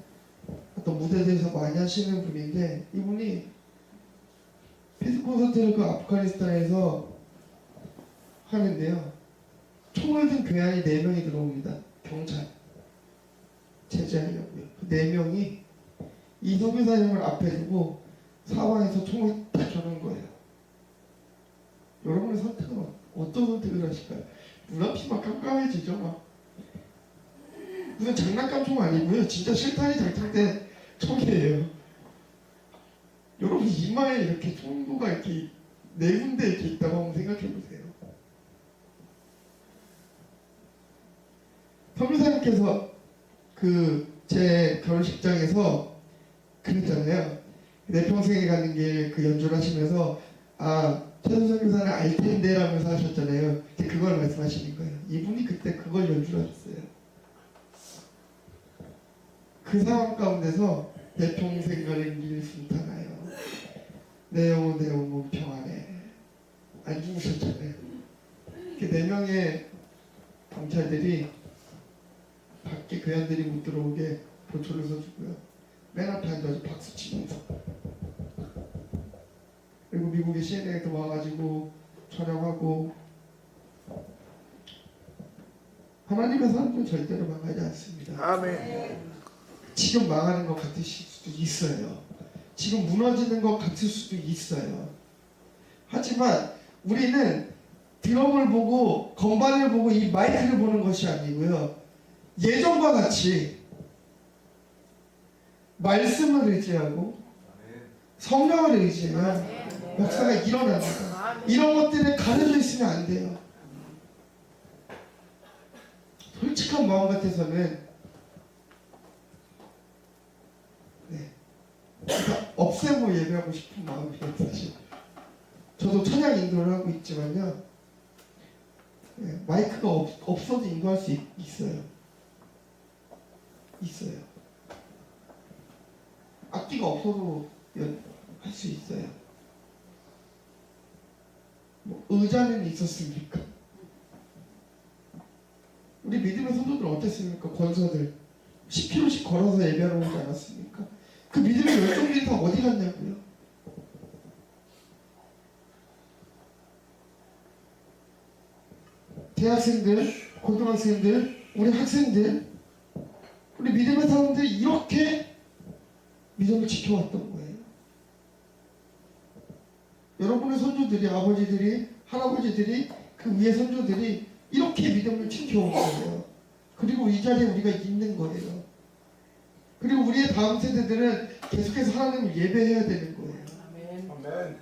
어떤 무대에서 많이 하시는 분인데, 이분이 피스 콘서트를 그 아프가니스탄에서 하는데요. 총을 든 괴한이 4명이 들어옵니다. 경찰 제재하려고요. 그 4명이 이 선교사님을 앞에 두고 사방에서 총을 딱 겨눈 거예요. 여러분의 선택은 어떤 선택을 하실까요? 눈앞이 막 깜깜해지죠. 막 무슨 장난감 총 아니고요. 진짜 실탄이 장착된 총이에요. 여러분 이마에 이렇게 총구가 이렇게 4군데 이렇게 있다고 한번 생각해 보세요. 선교사님께서 제 결혼식장에서 그랬잖아요. 내 평생에 가는 길 그 연주를 하시면서 최선선 교사는 알 텐데 라면서 하셨잖아요. 그걸 말씀하시는 거예요. 이분이 그때 그걸 연주를 하셨어요. 그 상황 가운데서 내 평생 가는 길 순탄하여 내 영혼 평안해 안 죽으셨잖아요. 그 4명의 경찰들이 밖에 괴한들이 못 들어오게 보초를 서주고요. 맨 앞에 앉아서 박수 치면서, 그리고 미국의 CNN에도 와가지고 촬영하고, 하나님의 사람들은 절대로 망하지 않습니다. 아멘. 지금 망하는 것 같으실 수도 있어요. 지금 무너지는 것 같을 수도 있어요. 하지만 우리는 드럼을 보고 건반을 보고 이 마이크를 보는 것이 아니고요. 예전과 같이 말씀을 의지하고 성령을 의지하면 역사가 일어납니다. 이런 것들을 가려져 있으면 안 돼요. 솔직한 마음 같아서는 없애고 예배하고 싶은 마음이에요. 사실 저도 찬양 인도를 하고 있지만요, 마이크가 없어도 인도할 수 있어요. 악기가 없어도 할 수 있어요. 의자는 있었습니까? 우리 믿음의 성도들 어땠습니까? 권서들 10km씩 걸어서 예배하러 오지 않았습니까? 그 믿음의 열정들이 다 어디 갔냐고요? 대학생들, 고등학생들, 우리 학생들, 우리 믿음의 사람들이 이렇게 믿음을 지켜왔던 거예요. 여러분의 선조들이, 아버지들이, 할아버지들이, 그 위에 선조들이 이렇게 믿음을 지켜온 거예요. 그리고 이 자리에 우리가 있는 거예요. 그리고 우리의 다음 세대들은 계속해서 하나님을 예배해야 되는 거예요. 아멘.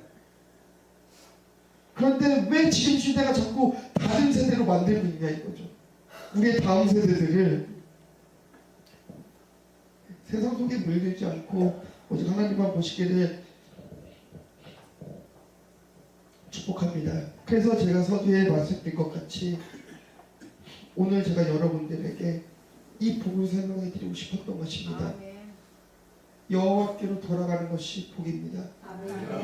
그런데 왜 지금 시대가 자꾸 다른 세대로 만들고 있냐 이거죠. 우리의 다음 세대들을 세상 속에 물들지 않고 오직 하나님만 보시기를 축복합니다. 그래서 제가 서두에 말씀드린 것 같이 오늘 제가 여러분들에게 이 복을 설명해 드리고 싶었던 것입니다. 여호와께로 돌아가는 것이 복입니다.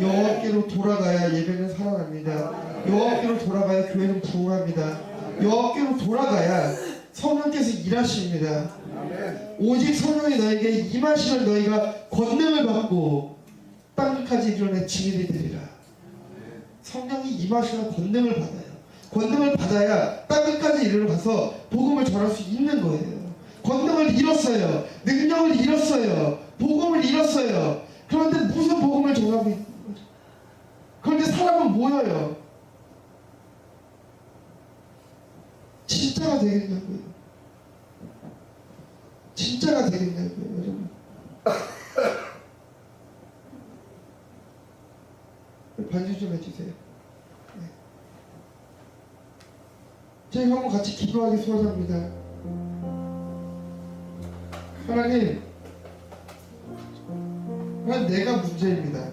여호와께로 돌아가야 예배는 살아납니다. 여호와께로 돌아가야 교회는 부흥합니다. 여호와께로 돌아가야 성령께서 일하십니다. 오직 성령이 너에게 임하시면 너희가 권능을 받고 땅끝까지 이르러 증인이 되리라. 성령이 임하시면 권능을 받아요. 권능을 받아야 땅끝까지 이르러 가서 복음을 전할 수 있는 거예요. 권능을 잃었어요. 능력을 잃었어요. 복음을 잃었어요. 그런데 무슨 복음을 전하고 있는 거죠? 그런데 사람은 모여요. 진짜가 되겠냐고요. 진짜가 되겠냐고요, 여러분. 반주 좀 해주세요. 네. 저희 한번 같이 기도하기 소원합니다. 하나님, 내가 문제입니다.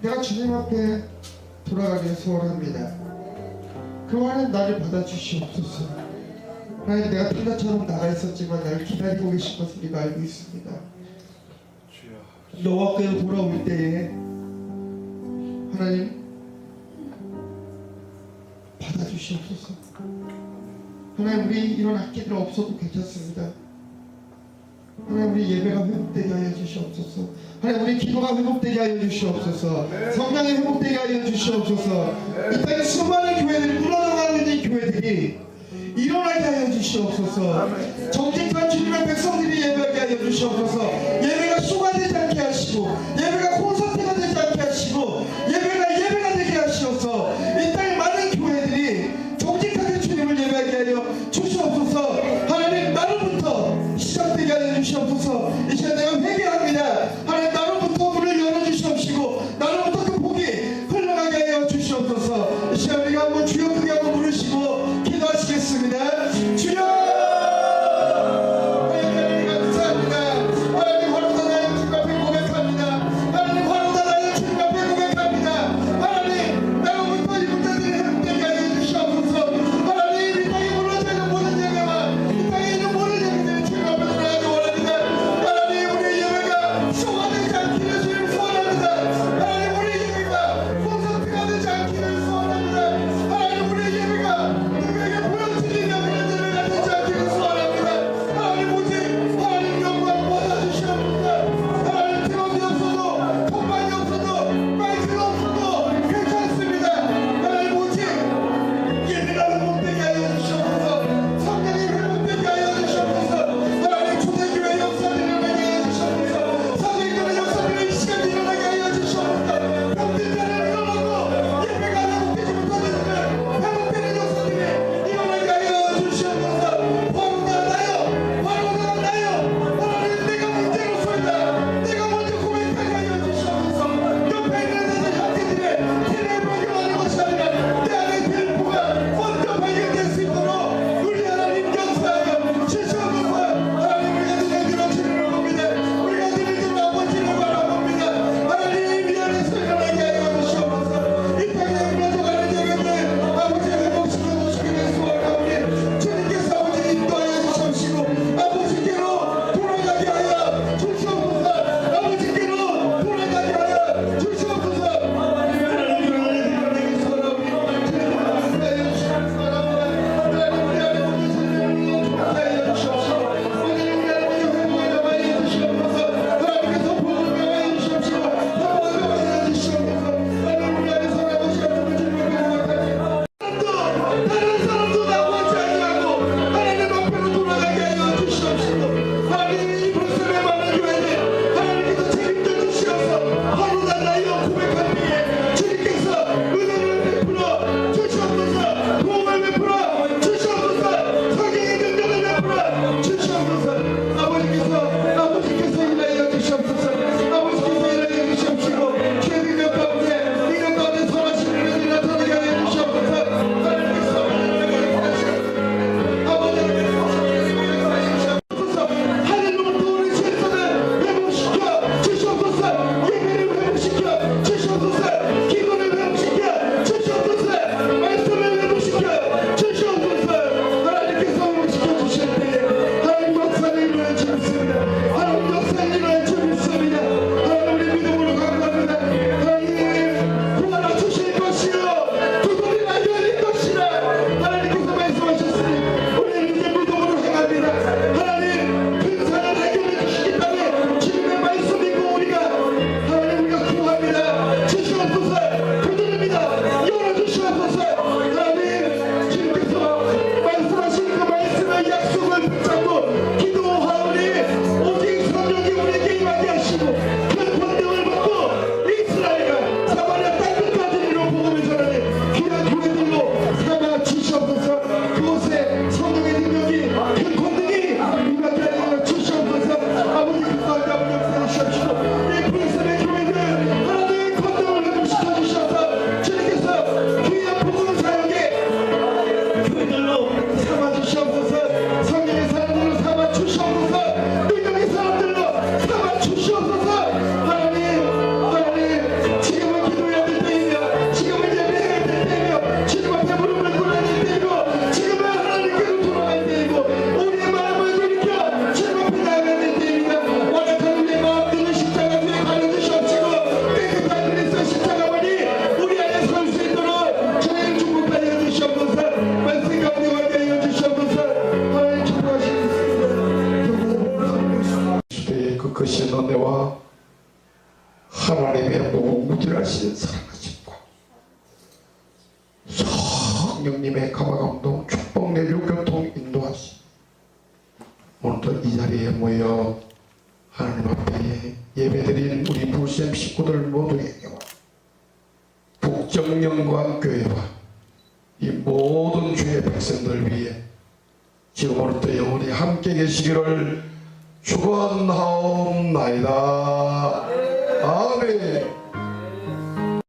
내가 주님 앞에 돌아가기를 소원합니다. 그동안은 나를 받아주시옵소서. 하나님, 내가 판다처럼 나가 있었지만 나를 기다리고 계신 것을 우리가 알고 있습니다. 너와께로 돌아올 때에 하나님 받아주시옵소서. 하나님, 우리 이런 악기들 없어도 괜찮습니다. 하나님, 우리 예배가 회복되게 하여 주시옵소서. 하나님, 우리 기도가 회복되게 하여 주시옵소서. 성령이 회복되게 하여 주시옵소서. 이 땅에 수많은 교회들이 무너져가고 있는 교회들이 일어나게 하여 주시옵소서. 정직한 주님의 백성들이 예배하게 하여 주시옵소서. 예배가 쇼가 되지 않게 하시고, 예배가 콘서트가 되지 않게 하시고, 예배가 되게 하시옵소서. 이 땅에 많은 교회들이 정직하게 주님을 예배하게 하여 주시옵소서. 하나님, 나로부터 시작되게 하여 주시옵소서. 이 시간 내가 회개합니다. 하나님, 나로부터 문을 열어주시옵시고, 나로부터 그 복이 흘러가게 하여 주시옵소서. 이 시간 우리가 한번 주여 크게 한번 부르시고 기도하시겠습니다. 주여! 소원합니다. 하나님, 우리 예배가 콘서트가 되지 않기를 소원합니다. 성령님의 감화감동 축복 내주 교통 인도하시 오늘도 이 자리에 모여 하나님 앞에 예배드린 우리 부쌤 식구들 모두에게와 북정령과 교회와 이 모든 주의 백성들 위해 지금부터 영원히 함께 계시기를 축원하옵나이다. 아멘.